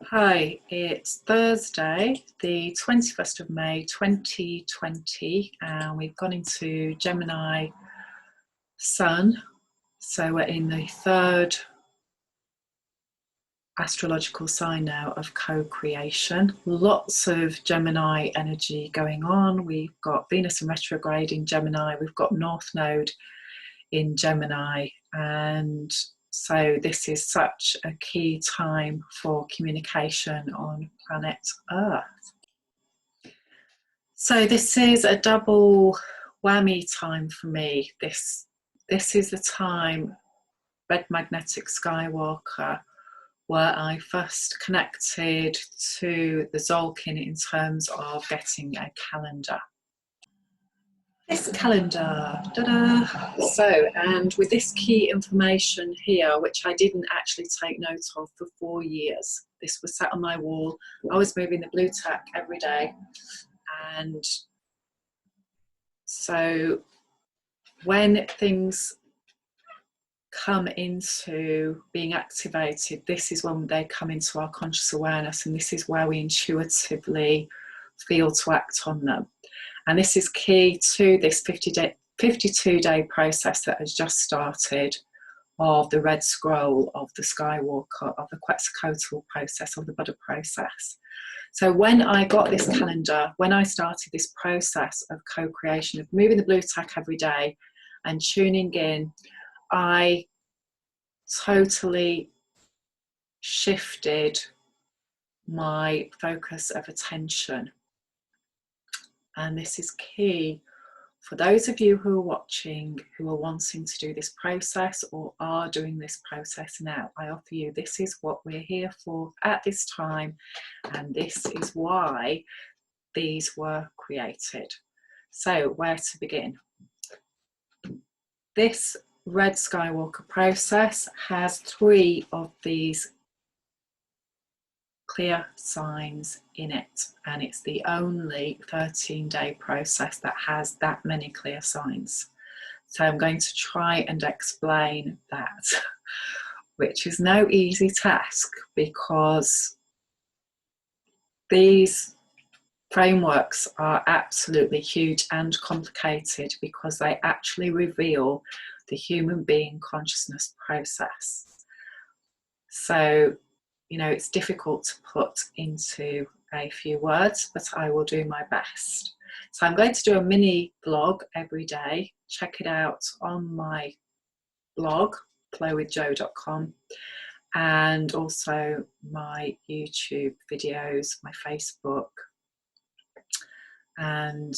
Hi, it's Thursday, the 21st of May 2020, and we've gone into Gemini Sun. So we're in the third astrological sign now of co-creation. Lots of Gemini energy going on. We've got Venus in retrograde in Gemini, we've got North Node in Gemini, and so this is such a key time for communication on planet Earth. So this is a double whammy time for me. This is the time, Red Magnetic Skywalker, where I first connected to the Zolkin in terms of getting a calendar. This calendar, ta-da! So, and with this key information here, which I didn't actually take note of for 4 years, this was sat on my wall. I was moving the blue tack every day, and so when things come into being activated, this is when they come into our conscious awareness, and this is where we intuitively feel to act on them. And this is key to this 52-day process that has just started of the red scroll, of the Skywalker, of the Quetzalcoatl process, of the Buddha process. So when I got this calendar, when I started this process of co-creation, of moving the blue tack every day and tuning in, I totally shifted my focus of attention. And this is key for those of you who are watching, who are wanting to do this process or are doing this process now. I offer you, this is what we're here for at this time, and this is why these were created. So where to begin? This Red Skywalker process has 3 of these clear signs in it, and it's the only 13-day process that has that many clear signs. So I'm going to try and explain that, which is no easy task, because these frameworks are absolutely huge and complicated, because they actually reveal the human being consciousness process. So you know, it's difficult to put into a few words, but I will do my best. So I'm going to do a mini vlog every day. Check it out on my blog, flowwithjo.com, and also my YouTube videos, my Facebook, and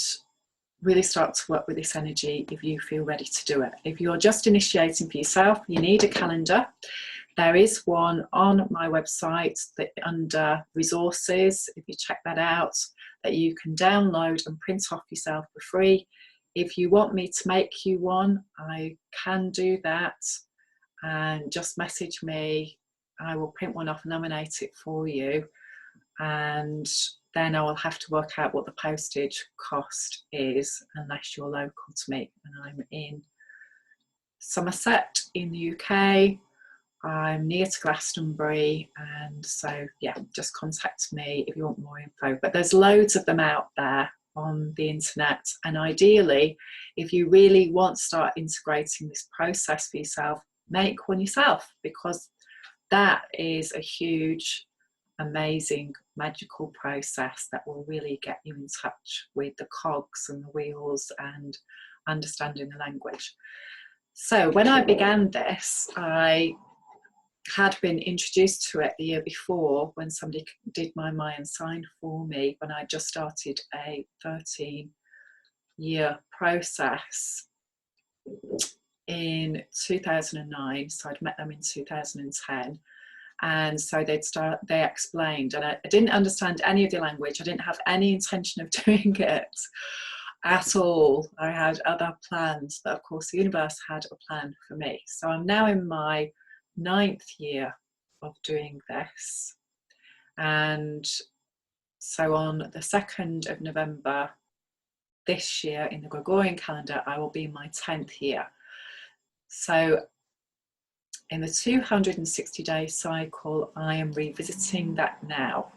really start to work with this energy if you feel ready to do it. If you're just initiating for yourself, you need a calendar. There is one on my website that under resources, if you check that out, that you can download and print off yourself for free. If you want me to make you one, I can do that, and just message me. I will print one off and laminate it for you, and then I will have to work out what the postage cost is, unless you're local to me. And I'm in Somerset in the UK. I'm near to Glastonbury, and so yeah, just contact me if you want more info. But there's loads of them out there on the internet, and ideally, if you really want to start integrating this process for yourself, make one yourself, because that is a huge, amazing, magical process that will really get you in touch with the cogs and the wheels and understanding the language. So when I began this, I had been introduced to it the year before, when somebody did my Mayan sign for me, when I just started a 13-year process in 2009. So I'd met them in 2010, and so they explained, and I didn't understand any of the language. I didn't have any intention of doing it at all. I had other plans, but of course the universe had a plan for me. So I'm now in my 9th year of doing this, and so on the 2nd of November this year in the Gregorian calendar, I will be in my 10th year. So in the 260-day cycle, I am revisiting that now.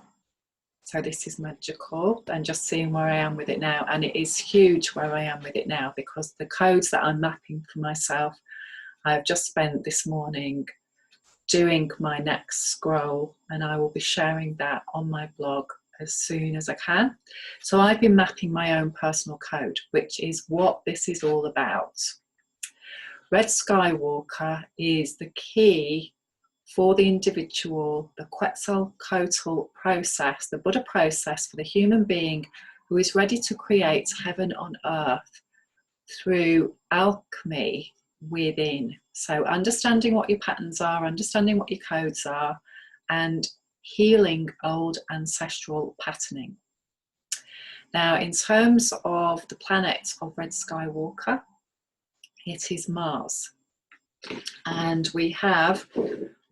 So this is magical, and just seeing where I am with it now. And it is huge where I am with it now, because the codes that I'm mapping for myself, I've just spent this morning doing my next scroll, and I will be sharing that on my blog as soon as I can. So I've been mapping my own personal code, which is what this is all about. Red Skywalker is the key for the individual, the Quetzalcoatl process, the Buddha process for the human being who is ready to create heaven on earth through alchemy within. So understanding what your patterns are, understanding what your codes are, and healing old ancestral patterning. Now, in terms of the planet of Red Skywalker, it is Mars. And we have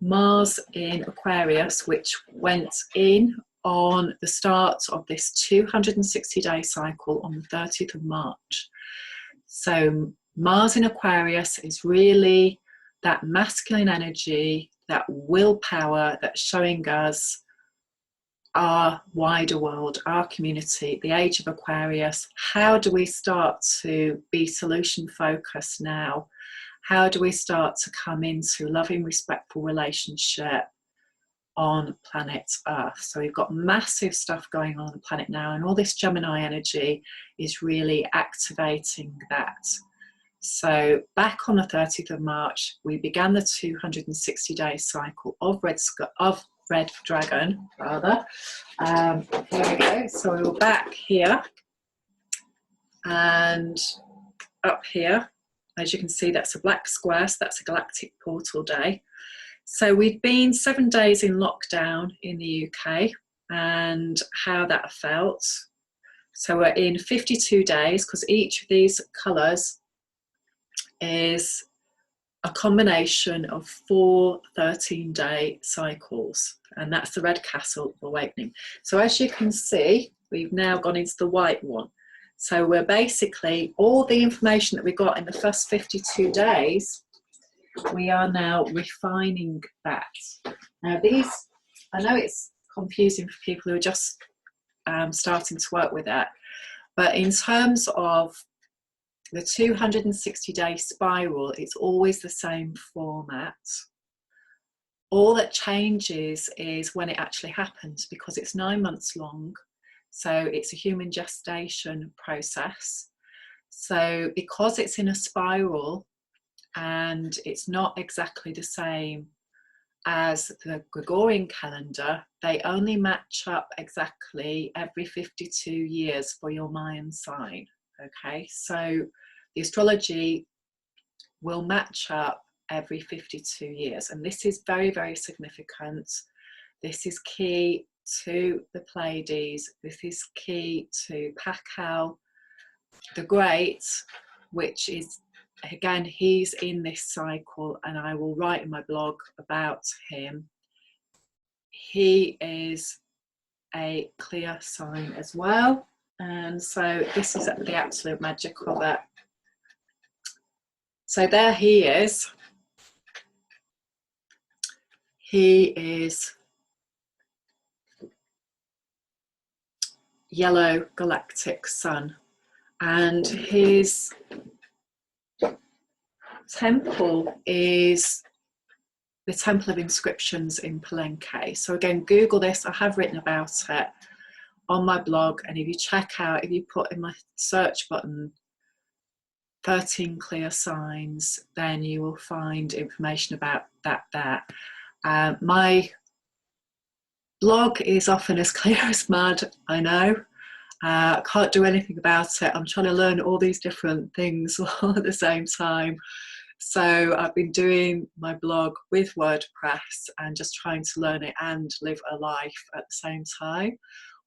Mars in Aquarius, which went in on the start of this 260-day cycle on the 30th of March. So Mars in Aquarius is really that masculine energy, that willpower that's showing us our wider world, our community, the age of Aquarius. How do we start to be solution focused now? How do we start to come into loving, respectful relationship on planet Earth? So we've got massive stuff going on the planet now, and all this Gemini energy is really activating that. So back on the 30th of March, we began the 260-day cycle of Red Dragon, rather. Here we go. So we were back here and up here. As you can see, that's a black square, so that's a galactic portal day. So we've been 7 days in lockdown in the UK, and how that felt. So we're in 52 days, because each of these colours is a combination of 4 13-day cycles, and that's the Red Castle of Awakening. So as you can see, we've now gone into the white one. So we're basically, all the information that we got in the first 52 days, we are now refining that. Now these, I know it's confusing for people who are just starting to work with it, but in terms of the 260-day spiral, it's always the same format. All that changes is when it actually happens, because it's 9 months long. So it's a human gestation process. So because it's in a spiral and it's not exactly the same as the Gregorian calendar, they only match up exactly every 52 years for your Mayan sign. Okay, so the astrology will match up every 52 years. And this is very, very significant. This is key to the Pleiades. This is key to Pakal the Great, which is, again, he's in this cycle, and I will write in my blog about him. He is a clear sign as well. And so this is the absolute magic of it. So there he is. He is yellow galactic sun, and his temple is the Temple of Inscriptions in Palenque. So again, Google this. I have written about it on my blog, and if you check out, if you put in my search button 13 clear signs, then you will find information about that there. My blog is often as clear as mud, I know. I can't do anything about it. I'm trying to learn all these different things all at the same time. So I've been doing my blog with WordPress and just trying to learn it and live a life at the same time,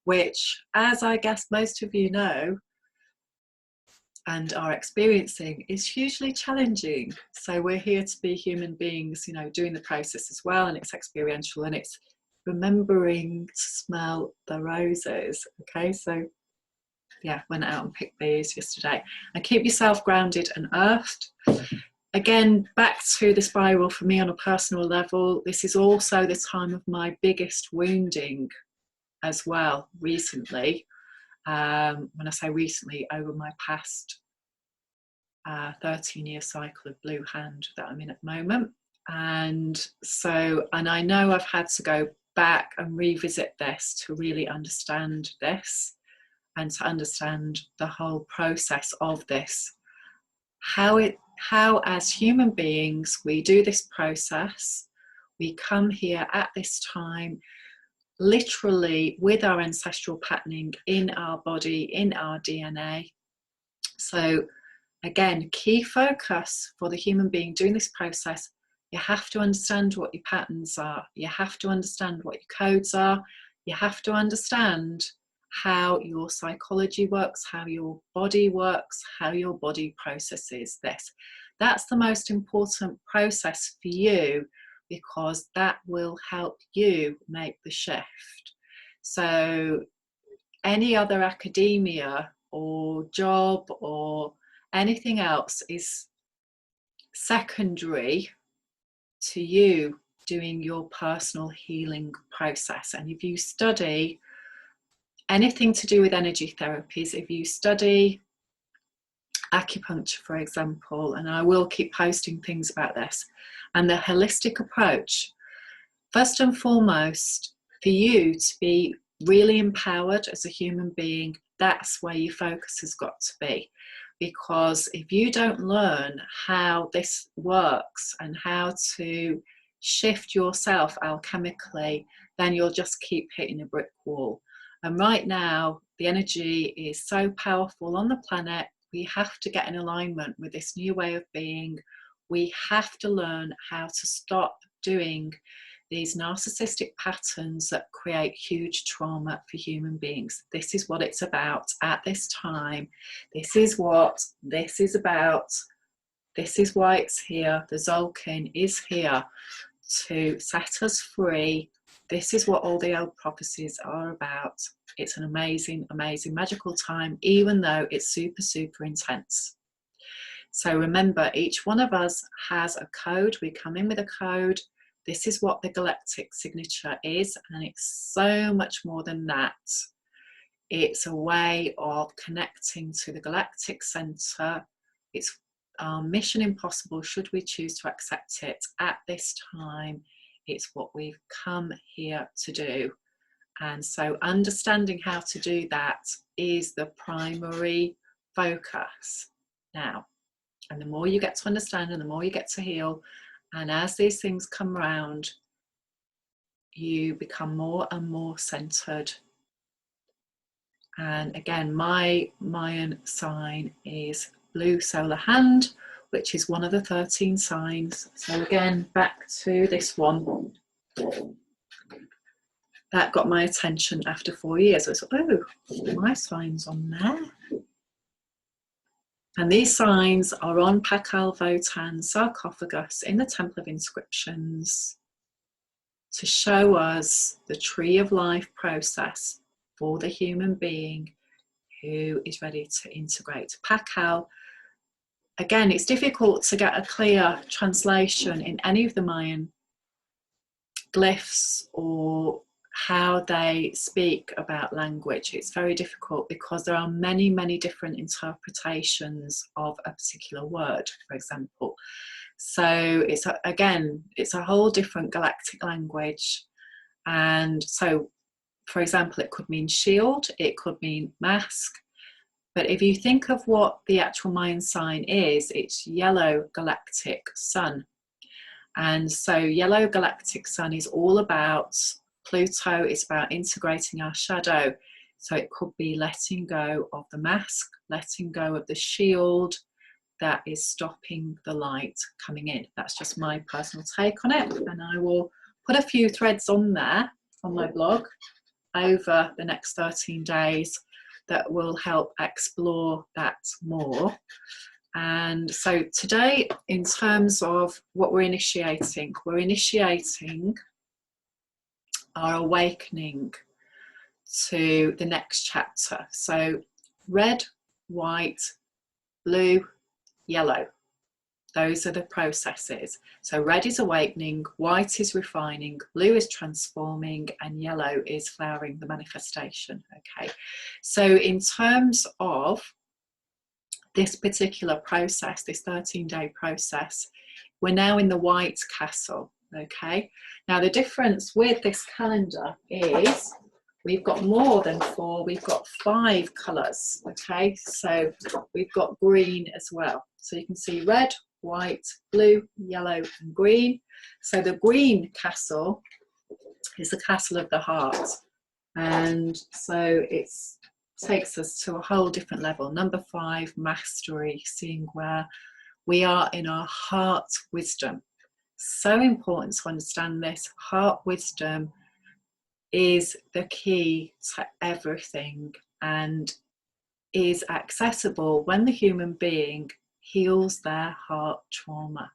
which, as I guess most of you know and are experiencing, is hugely challenging. So we're here to be human beings, you know, doing the process as well, and it's experiential, and it's remembering to smell the roses. Okay, so yeah, went out and picked these yesterday. And keep yourself grounded and earthed. again, back to the spiral for me on a personal level, this is also the time of my biggest wounding as well recently. When I say recently, over my past 13-year cycle of blue hand that I'm in at the moment. And I know I've had to go back and revisit this to really understand this and to understand the whole process of this. How as human beings we do this process. We come here at this time literally with our ancestral patterning in our body, in our DNA. So again, key focus for the human being doing this process, you have to understand what your patterns are. You have to understand what your codes are. You have to understand how your psychology works, how your body works, how your body processes this. That's the most important process for you, because that will help you make the shift. So any other academia or job or anything else is secondary to you doing your personal healing process. And if you study anything to do with energy therapies, if you study acupuncture, for example, and I will keep posting things about this, and the holistic approach, first and foremost, for you to be really empowered as a human being, that's where your focus has got to be. Because if you don't learn how this works and how to shift yourself alchemically, then you'll just keep hitting a brick wall. And right now, the energy is so powerful on the planet. We have to get in alignment with this new way of being. We have to learn how to stop doing these narcissistic patterns that create huge trauma for human beings. This is what it's about at this time. This is what this is about. This is why it's here. The Zolkin is here to set us free. This is what all the old prophecies are about. It's an amazing, amazing, magical time, even though it's super, super intense. So remember, each one of us has a code. We come in with a code. This is what the galactic signature is, and it's so much more than that. It's a way of connecting to the galactic center. It's our mission impossible, should we choose to accept it at this time. It's what we've come here to do. And so understanding how to do that is the primary focus now. And the more you get to understand and the more you get to heal, and as these things come round, you become more and more centered. And again, my Mayan sign is blue solar hand, which is one of the 13 signs. So again, back to this one. That got my attention after 4 years. I thought, oh, my sign's on there. And these signs are on Pakal Votan's sarcophagus in the Temple of Inscriptions to show us the tree of life process for the human being who is ready to integrate. Pakal, again, it's difficult to get a clear translation in any of the Mayan glyphs or how they speak about language. It's very difficult because there are many, many different interpretations of a particular word, for example. So it's a whole different galactic language. And so, for example, it could mean shield, it could mean mask. But if you think of what the actual Mayan sign is, it's yellow galactic sun. And so yellow galactic sun is all about Pluto. It's about integrating our shadow. So it could be letting go of the mask, letting go of the shield that is stopping the light coming in. That's just my personal take on it. And I will put a few threads on there on my blog over the next 13 days that will help explore that more. And so today, in terms of what we're initiating our awakening to the next chapter. So red, white, blue, yellow. Those are the processes. So red is awakening, white is refining, blue is transforming, and yellow is flowering, the manifestation. Okay, so in terms of this particular process, this 13-day process, we're now in the white castle. Okay, now the difference with this calendar is we've got more than 4, we've got 5 colours. Okay, so we've got green as well. So you can see red, white, blue, yellow and green. So the green castle is the castle of the heart, and so it takes us to a whole different level. Number 5, mastery, seeing where we are in our heart wisdom. So important to understand this. Heart wisdom is the key to everything and is accessible when the human being heals their heart trauma.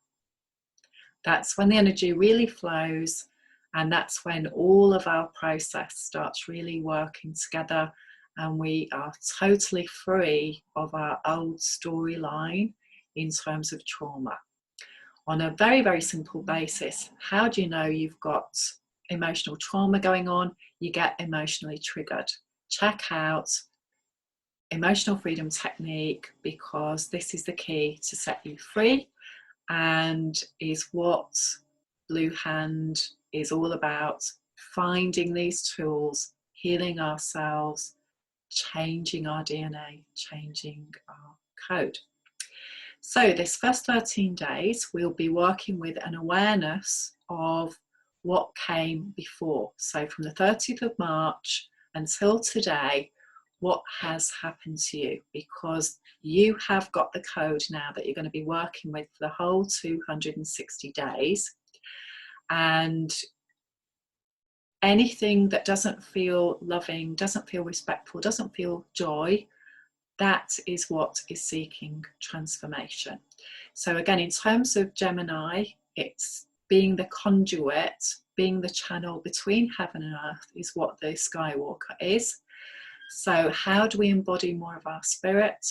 That's when the energy really flows, and that's when all of our process starts really working together, and we are totally free of our old storyline in terms of trauma. On a very, very simple basis, how do you know you've got emotional trauma going on? You get emotionally triggered. Check out Emotional Freedom Technique, because this is the key to set you free, and is what Blue Hand is all about. Finding these tools, healing ourselves, changing our DNA, changing our code. So this first 13 days, we'll be working with an awareness of what came before. So from the 30th of March until today, what has happened to you, because you have got the code now that you're going to be working with for the whole 260 days. And anything that doesn't feel loving, doesn't feel respectful, doesn't feel joy, that is what is seeking transformation. So again, in terms of Gemini, it's being the conduit, being the channel between heaven and earth is what the Skywalker is. So how do we embody more of our spirit?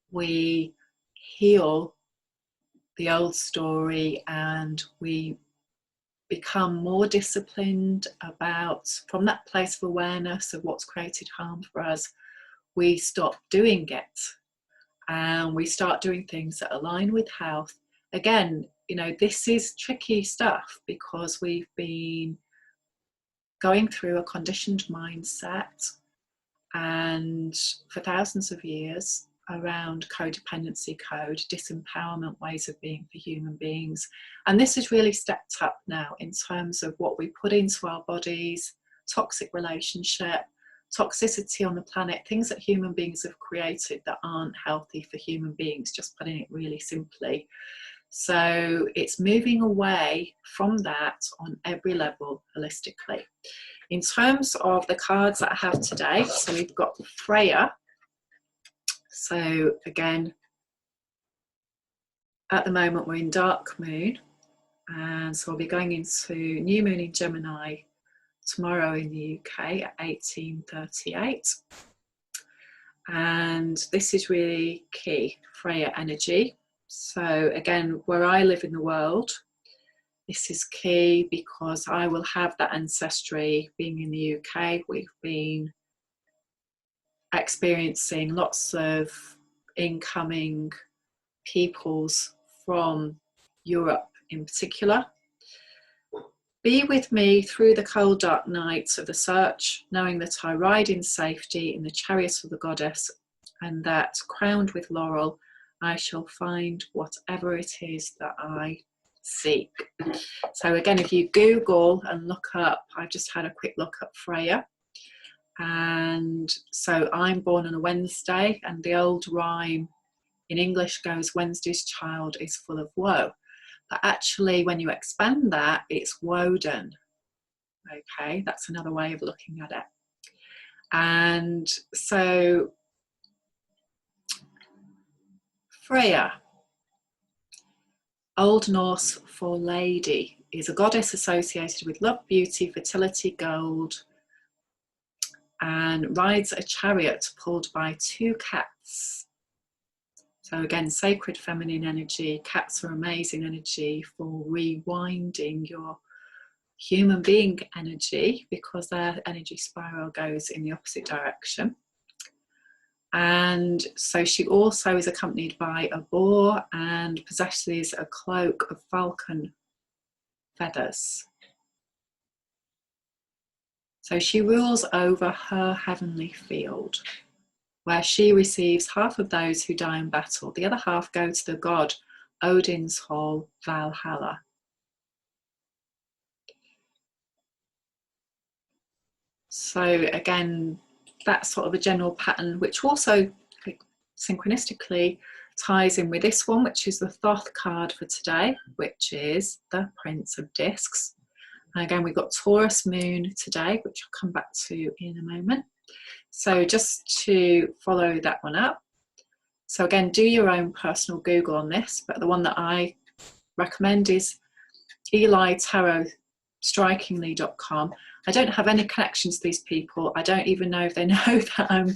We heal the old story, and we become more disciplined about, from that place of awareness of what's created harm for us, we stop doing it, and we start doing things that align with health. Again, you know, this is tricky stuff because we've been going through a conditioned mindset and for thousands of years around codependency code, disempowerment ways of being for human beings. And this has really stepped up now in terms of what we put into our bodies, toxic relationship, toxicity on the planet, things that human beings have created that aren't healthy for human beings, just putting it really simply. So it's moving away from that on every level holistically. In terms of the cards that I have today, so we've got Freya. So again, at the moment we're in dark moon, and so we'll be going into new moon in Gemini tomorrow in the UK at 1838. And this is really key, Freya energy. So again, where I live in the world, this is key because I will have that ancestry. Being in the UK, we've been experiencing lots of incoming peoples from Europe in particular. Be with me through the cold dark nights of the search, knowing that I ride in safety in the chariots of the goddess, and that crowned with laurel I shall find whatever it is that I seek. So again, if you Google and look up, I've just had a quick look at Freya, and so I'm born on a Wednesday, and the old rhyme in English goes, Wednesday's child is full of woe. But actually, when you expand that, it's Woden. Okay, that's another way of looking at it. And so Freya, Old Norse for lady, is a goddess associated with love, beauty, fertility, gold, and rides a chariot pulled by 2 cats. So again, sacred feminine energy. Cats are amazing energy for rewinding your human being energy, because their energy spiral goes in the opposite direction. And so she also is accompanied by a boar and possesses a cloak of falcon feathers. So she rules over her heavenly field, where she receives half of those who die in battle. The other half go to the god Odin's hall, Valhalla. So again, that's sort of a general pattern, which also synchronistically ties in with this one, which is the Thoth card for today, which is the Prince of Discs. And again, we've got Taurus moon today, which I'll come back to in a moment. So just to follow that one up. So again, do your own personal Google on this, but the one that I recommend is EliTarotStrikingly.com. I don't have any connections to these people. I don't even know if they know that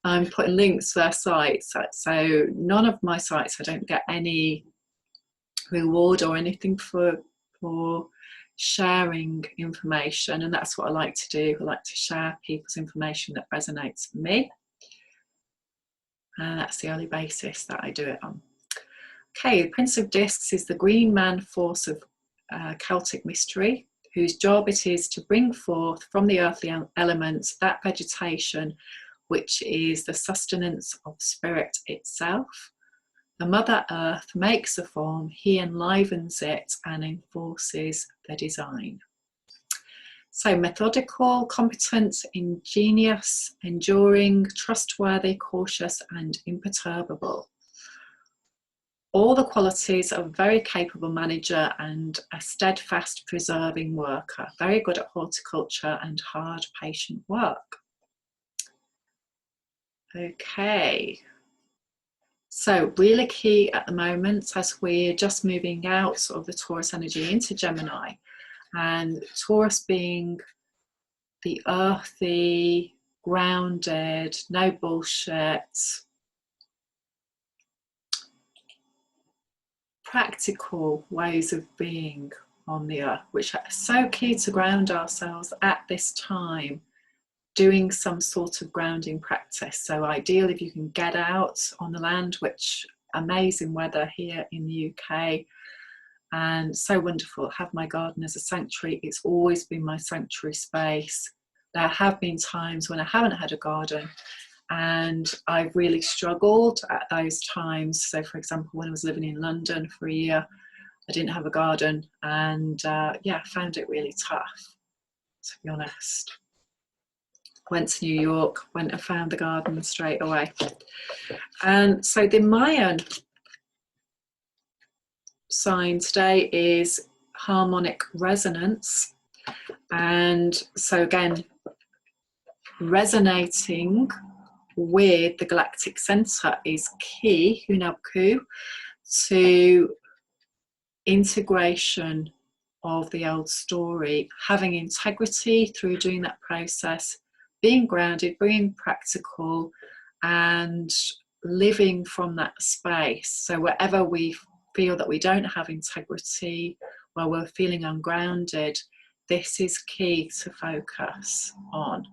I'm putting links to their sites. So none of my sites, I don't get any reward or anything for sharing information, and that's what I like to do. I like to share people's information that resonates for me, and that's the only basis that I do it on. Okay, the Prince of Discs is the green man force of Celtic mystery, whose job it is to bring forth from the earthly elements that vegetation which is the sustenance of spirit itself. The Mother Earth makes a form, he enlivens it and enforces the design. So methodical, competent, ingenious, enduring, trustworthy, cautious, and imperturbable. All the qualities of a very capable manager and a steadfast, preserving worker. Very good at horticulture and hard, patient work. Okay. So really key at the moment, as we're just moving out of the Taurus energy into Gemini, and Taurus being the earthy, grounded, no bullshit, practical ways of being on the earth, which are so key to ground ourselves at this time, doing some sort of grounding practice. So ideal if you can get out on the land, which amazing weather here in the UK, and so wonderful. Have my garden as a sanctuary. It's always been my sanctuary space. There have been times when I haven't had a garden and I've really struggled at those times. So for example, when I was living in London for a year, I didn't have a garden, and yeah, found it really tough, to be honest. Went to New York, went and found the garden straight away. And so the Mayan sign today is harmonic resonance. And so again, resonating with the galactic center is key, Hunabku, to integration of the old story, having integrity through doing that process, being grounded, being practical, and living from that space. So wherever we feel that we don't have integrity, where we're feeling ungrounded, this is key to focus on.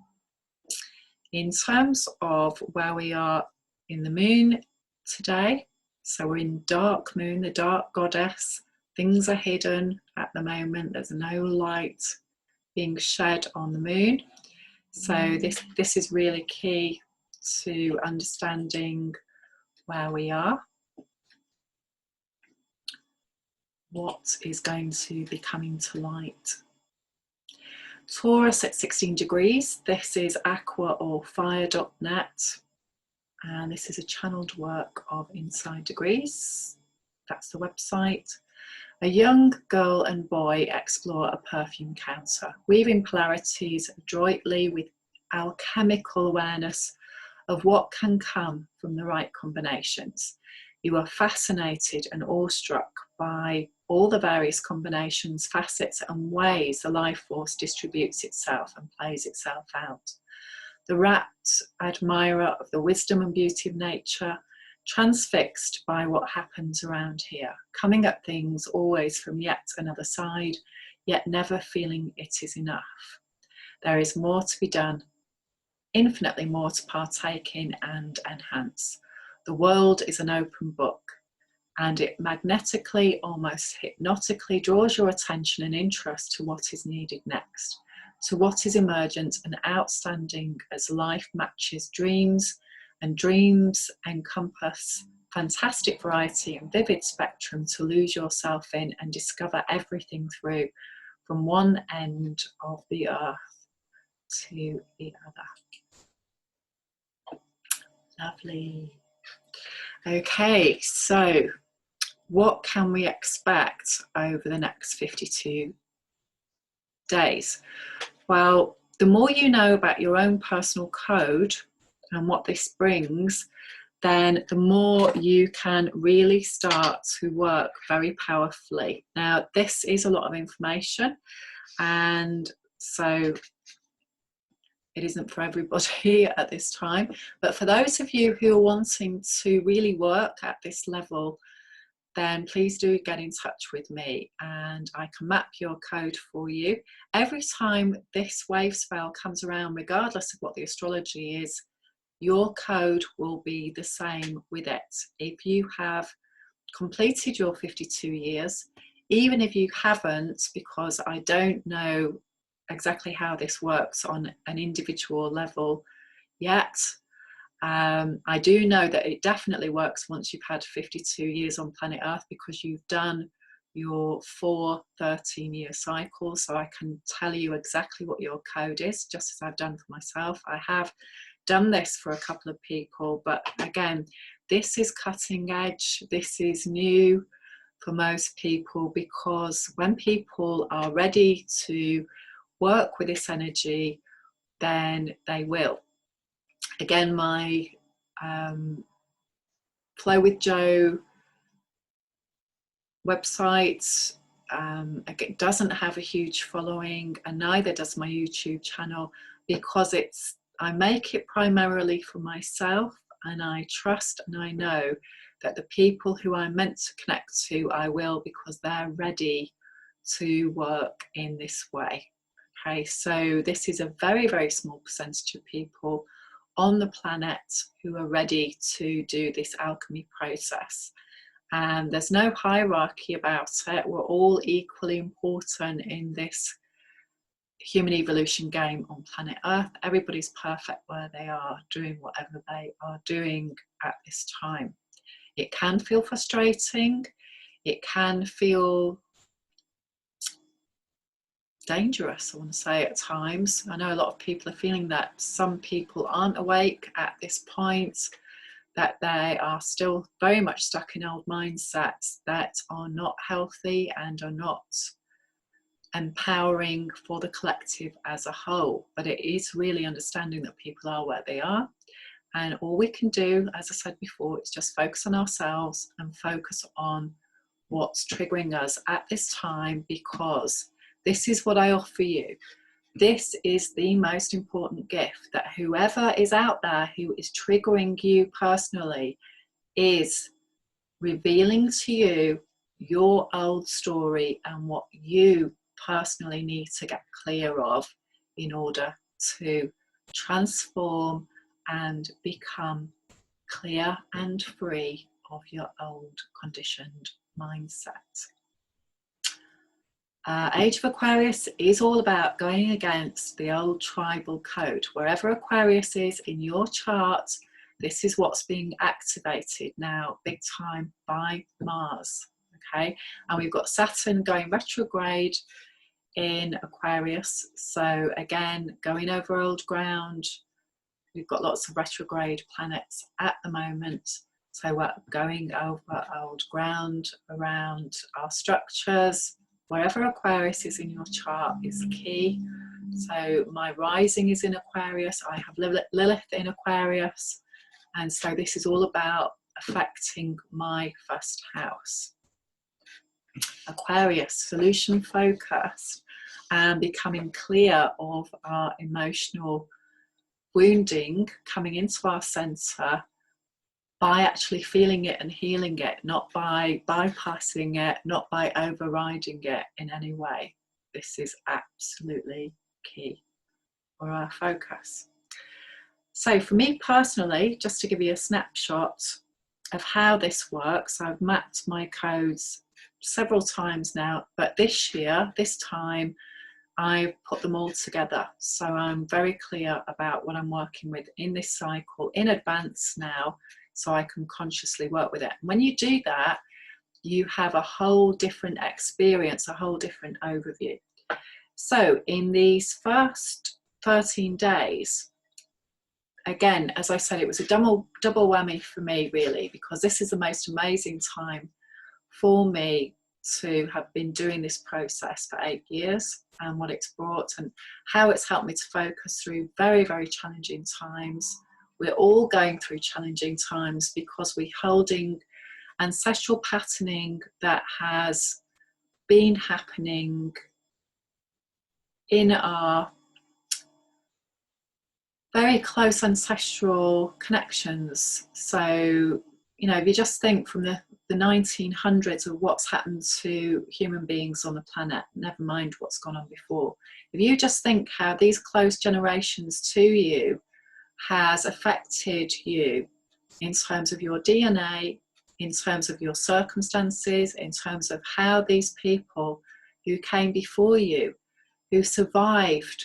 In terms of where we are in the moon today, so we're in dark moon, the dark goddess. Things are hidden at the moment. There's no light being shed on the moon. So this is really key to understanding where we are, what is going to be coming to light. Taurus at 16 degrees. This is aquaorfire.net, and this is a channeled work of Inside Degrees. That's the website. A young girl and boy explore a perfume counter, weaving polarities adroitly with alchemical awareness of what can come from the right combinations. You are fascinated and awestruck by all the various combinations, facets and ways the life force distributes itself and plays itself out. The rapt admirer of the wisdom and beauty of nature, transfixed by what happens around here, coming at things always from yet another side, yet never feeling it is enough. There is more to be done, infinitely more to partake in and enhance. The world is an open book, and it magnetically, almost hypnotically draws your attention and interest to what is needed next, to what is emergent and outstanding as life matches dreams, and dreams encompass fantastic variety and vivid spectrum to lose yourself in and discover everything through, from one end of the earth to the other. Lovely. Okay, so what can we expect over the next 52 days? Well, the more you know about your own personal code and what this brings, then the more you can really start to work very powerfully. Now, this is a lot of information, and so it isn't for everybody at this time, but for those of you who are wanting to really work at this level, then please do get in touch with me and I can map your code for you. Every time this wave spell comes around, regardless of what the astrology is, your code will be the same with it. If you have completed your 52 years, even if you haven't, because I don't know exactly how this works on an individual level yet, I do know that it definitely works once you've had 52 years on planet Earth, because you've done your 4 13-year cycles. So I can tell you exactly what your code is, just as I've done for myself. I have done this for a couple of people, but again, this is cutting edge. This is new for most people, because when people are ready to work with this energy, then they will. Again, my Flow with Joe website it doesn't have a huge following, and neither does my YouTube channel, because I make it primarily for myself, and I trust and I know that the people who I'm meant to connect to, I will, because they're ready to work in this way. Okay, so this is a very, very small percentage of people on the planet who are ready to do this alchemy process. And there's no hierarchy about it. We're all equally important in this human evolution game on planet Earth. Everybody's perfect where they are, doing whatever they are doing at this time. It can feel frustrating. It can feel dangerous, I want to say, at times. I know a lot of people are feeling that. Some people aren't awake at this point, that they are still very much stuck in old mindsets that are not healthy and are not empowering for the collective as a whole. But it is really understanding that people are where they are, and all we can do, as I said before, is just focus on ourselves and focus on what's triggering us at this time, because this is what I offer you. This is the most important gift, that whoever is out there who is triggering you personally is revealing to you your old story and what you personally need to get clear of in order to transform and become clear and free of your old conditioned mindset. Age of Aquarius is all about going against the old tribal code. Wherever Aquarius is in your chart, this is what's being activated now, big time, by Mars. Okay, and we've got Saturn going retrograde in Aquarius. So again, going over old ground. We've got lots of retrograde planets at the moment. So we're going over old ground around our structures. Wherever Aquarius is in your chart is key. So my rising is in Aquarius. I have Lilith in Aquarius. And so this is all about affecting my first house. Aquarius, solution focused and becoming clear of our emotional wounding, coming into our center, by actually feeling it and healing it, not by bypassing it, not by overriding it in any way. This is absolutely key for our focus. So for me personally, just to give you a snapshot of how this works, I've mapped my codes several times now, but this year, this time, I've put them all together. So I'm very clear about what I'm working with in this cycle in advance now, so I can consciously work with it. When you do that, you have a whole different experience, a whole different overview. So in these first 13 days, again, as I said, it was a double whammy for me, really, because this is the most amazing time for me to have been doing this process for 8 years, and what it's brought and how it's helped me to focus through very, very challenging times. We're all going through challenging times because we're holding ancestral patterning that has been happening in our very close ancestral connections. So, you know, if you just think from the 1900s of what's happened to human beings on the planet, never mind what's gone on before. If you just think how these close generations to you has affected you in terms of your DNA, in terms of your circumstances, in terms of how these people who came before you, who survived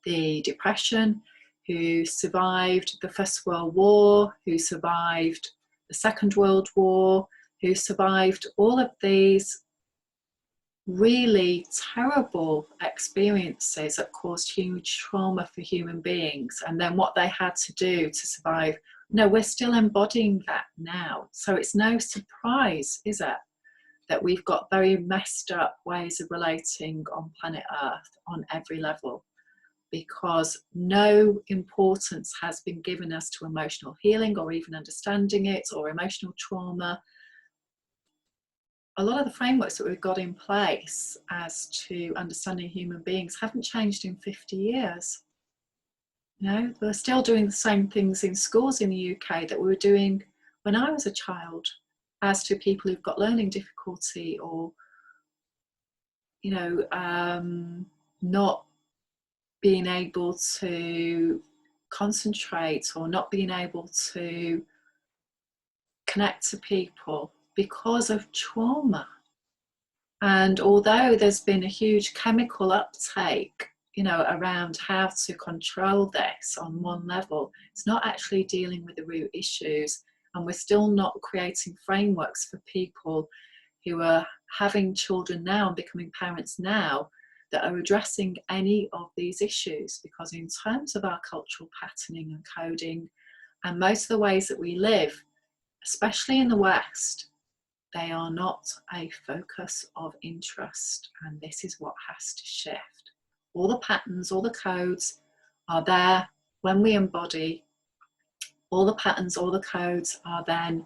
the Depression, who survived the First World War, who survived the Second World War, who survived all of these really terrible experiences that caused huge trauma for human beings, and then what they had to do to survive. No, we're still embodying that now. So it's no surprise, is it, that we've got very messed up ways of relating on planet Earth on every level, because no importance has been given us to emotional healing or even understanding it, or emotional trauma. A lot of the frameworks that we've got in place as to understanding human beings haven't changed in 50 years. You know, we're still doing the same things in schools in the UK that we were doing when I was a child, as to people who've got learning difficulty, or, you know, not being able to concentrate, or not being able to connect to people because of trauma. And although there's been a huge chemical uptake, you know, around how to control this on one level, it's not actually dealing with the root issues. And we're still not creating frameworks for people who are having children now and becoming parents now that are addressing any of these issues. Because in terms of our cultural patterning and coding, and most of the ways that we live, especially in the West, they are not a focus of interest, and this is what has to shift. All the patterns, all the codes are there when we embody. All the patterns, all the codes are then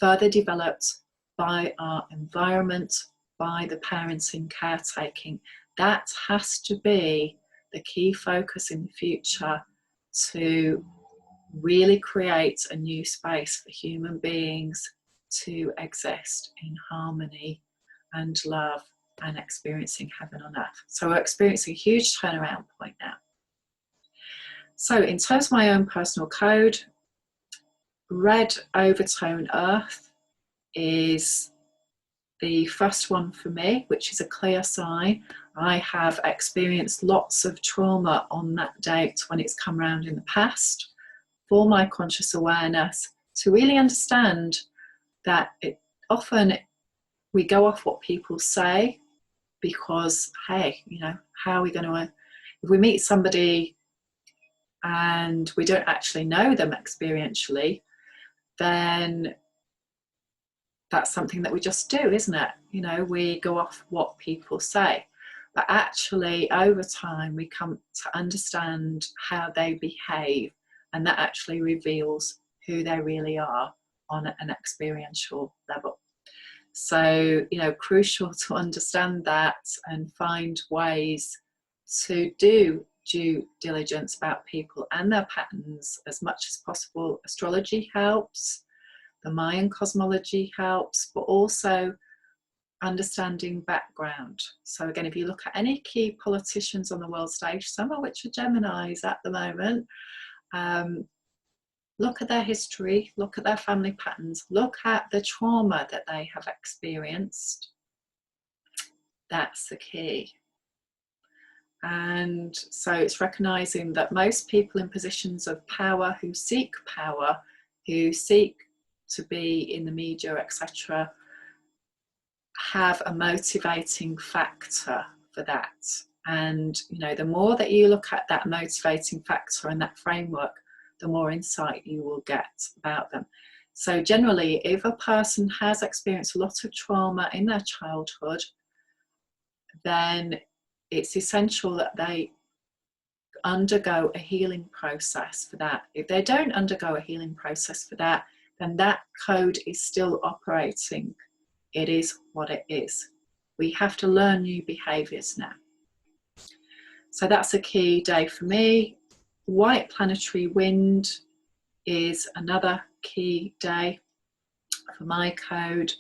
further developed by our environment, by the parenting, caretaking. That has to be the key focus in the future, to really create a new space for human beings to exist in harmony and love and experiencing heaven on earth. So we're experiencing a huge turnaround point now. So in terms of my own personal code, red overtone earth is the first one for me, which is a clear sign. I have experienced lots of trauma on that date when it's come around in the past. For my conscious awareness to really understand that often we go off what people say, because, hey, you know, how are we going to, if we meet somebody and we don't actually know them experientially, then that's something that we just do, isn't it? You know, we go off what people say. But actually, over time, we come to understand how they behave, and that actually reveals who they really are on an experiential level. So, you know, crucial to understand that and find ways to do due diligence about people and their patterns as much as possible. Astrology helps, the Mayan cosmology helps, but also understanding background. So again, if you look at any key politicians on the world stage, some of which are Geminis at the moment, look at their history, look at their family patterns, look at the trauma that they have experienced. That's the key. And so it's recognizing that most people in positions of power, who seek to be in the media, etc., have a motivating factor for that. And you know, the more that you look at that motivating factor and that framework, the more insight you will get about them. So generally, if a person has experienced a lot of trauma in their childhood, then it's essential that they undergo a healing process for that. If they don't undergo a healing process for that, then that code is still operating. It is what it is. We have to learn new behaviors now. So that's a key day for me. White planetary wind is another key day for my code.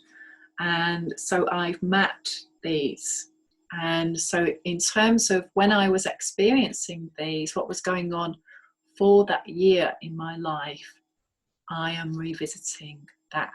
And so I've mapped these. And so in terms of when I was experiencing these, what was going on for that year in my life, I am revisiting that.